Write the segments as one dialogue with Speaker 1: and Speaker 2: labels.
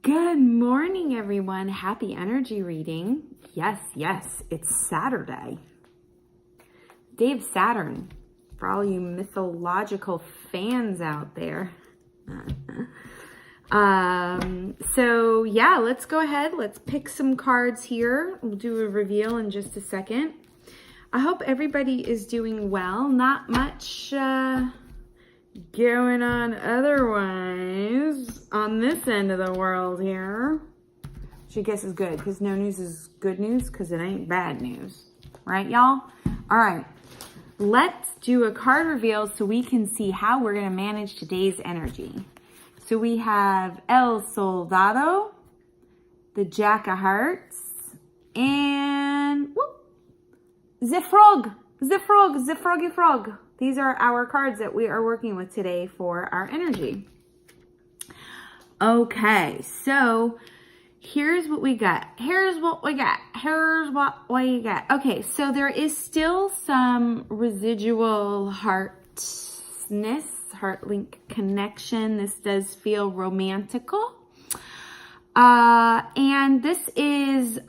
Speaker 1: Good morning, everyone. Happy energy reading. Yes, it's Saturday. Day of Saturn for all you mythological fans out there. Let's go ahead. Let's pick some cards here. We'll do a reveal in just a second. I hope everybody is doing well. Not much going on otherwise on this end of the world here, which I guess is good because no news is good news because it ain't bad news, right, y'all? All right, let's do a card reveal so we can see how we're going to manage today's energy. So we have El Soldado, the Jack of Hearts, and the Frog. These are our cards that we are working with today for our energy. Okay, so here's what we got. Okay, so there is still some residual heart-link connection. This does feel romantical. And this is,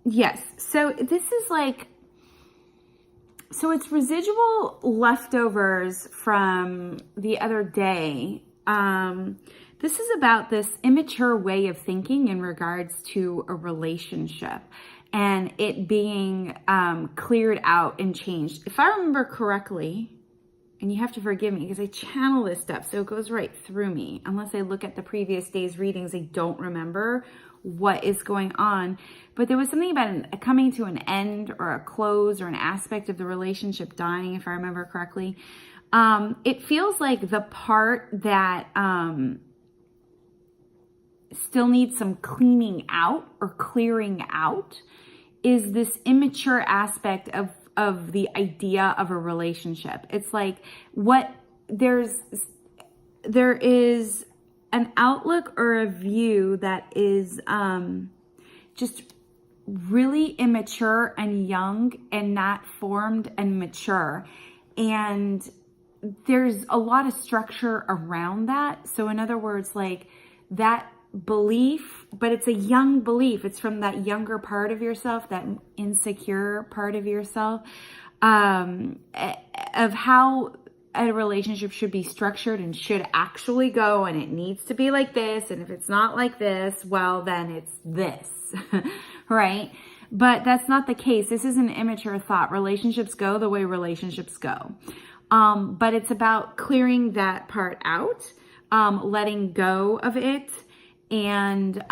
Speaker 1: yes, so this is like, so it's residual leftovers from the other day. This is about this immature way of thinking in regards to a relationship and it being cleared out and changed. If I remember correctly, and you have to forgive me because I channel this stuff, so it goes right through me. Unless I look at the previous day's readings, I don't remember what is going on. But there was something about coming to an end or a close or an aspect of the relationship dying, if I remember correctly. It feels like the part that still needs some cleaning out or clearing out is this immature aspect of the idea of a relationship. It's like there is an outlook or a view that is just really immature and young and not formed and mature. And there's a lot of structure around that. So in other words, like that belief, but it's a young belief. It's from that younger part of yourself, that insecure part of yourself, of how a relationship should be structured and should actually go, and it needs to be like this, and if it's not like this, well, then it's this, right? But that's not the case. This is an immature thought. Relationships go the way relationships go. But it's about clearing that part out, letting go of it, and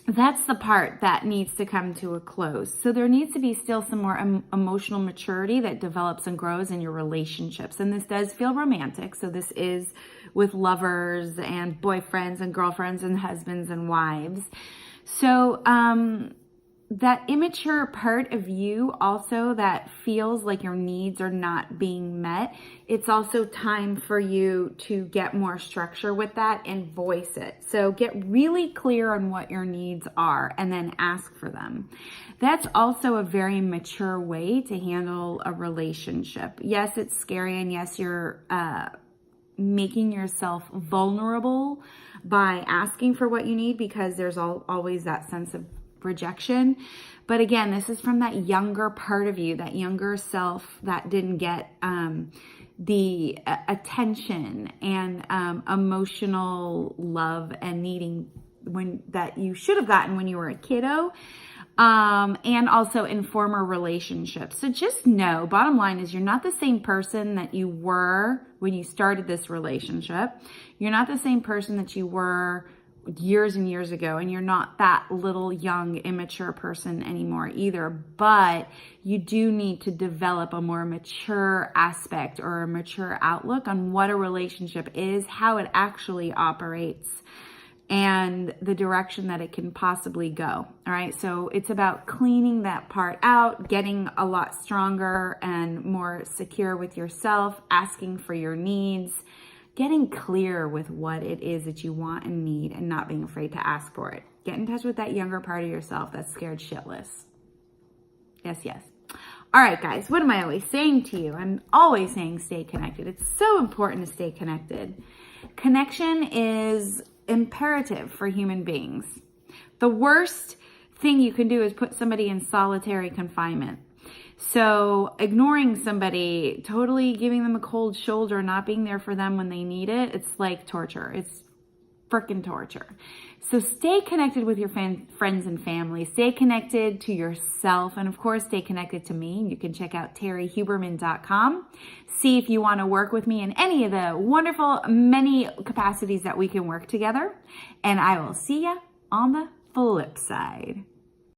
Speaker 1: that's the part that needs to come to a close. So there needs to be still some more emotional maturity that develops and grows in your relationships. And this does feel romantic. So this is with lovers and boyfriends and girlfriends and husbands and wives. So that immature part of you also that feels like your needs are not being met, it's also time for you to get more structure with that and voice it. So get really clear on what your needs are and then ask for them. That's also a very mature way to handle a relationship. Yes, it's scary, and yes, you're making yourself vulnerable by asking for what you need because there's always that sense of rejection. But again, this is from that younger part of you, that younger self that didn't get the attention and emotional love and needing that you should have gotten when you were a kiddo, and also in former relationships. So just know, bottom line is, you're not the same person that you were when you started this relationship. You're not the same person that you were years and years ago, and you're not that little young immature person anymore either, but you do need to develop a more mature aspect or a mature outlook on what a relationship is, how it actually operates, and the direction that it can possibly go. All right, so it's about cleaning that part out, getting a lot stronger and more secure with yourself, asking for your needs, getting clear with what it is that you want and need, and not being afraid to ask for it. Get in touch with that younger part of yourself that's scared shitless. Yes. All right, guys, what am I always saying to you? I'm always saying stay connected. It's so important to stay connected. Connection is imperative for human beings. The worst thing you can do is put somebody in solitary confinement. So ignoring somebody, totally giving them a cold shoulder, not being there for them when they need it, it's like torture. It's freaking torture. So stay connected with your friends and family. Stay connected to yourself. And of course, stay connected to me. You can check out terriehuberman.com. See if you want to work with me in any of the wonderful many capacities that we can work together. And I will see you on the flip side.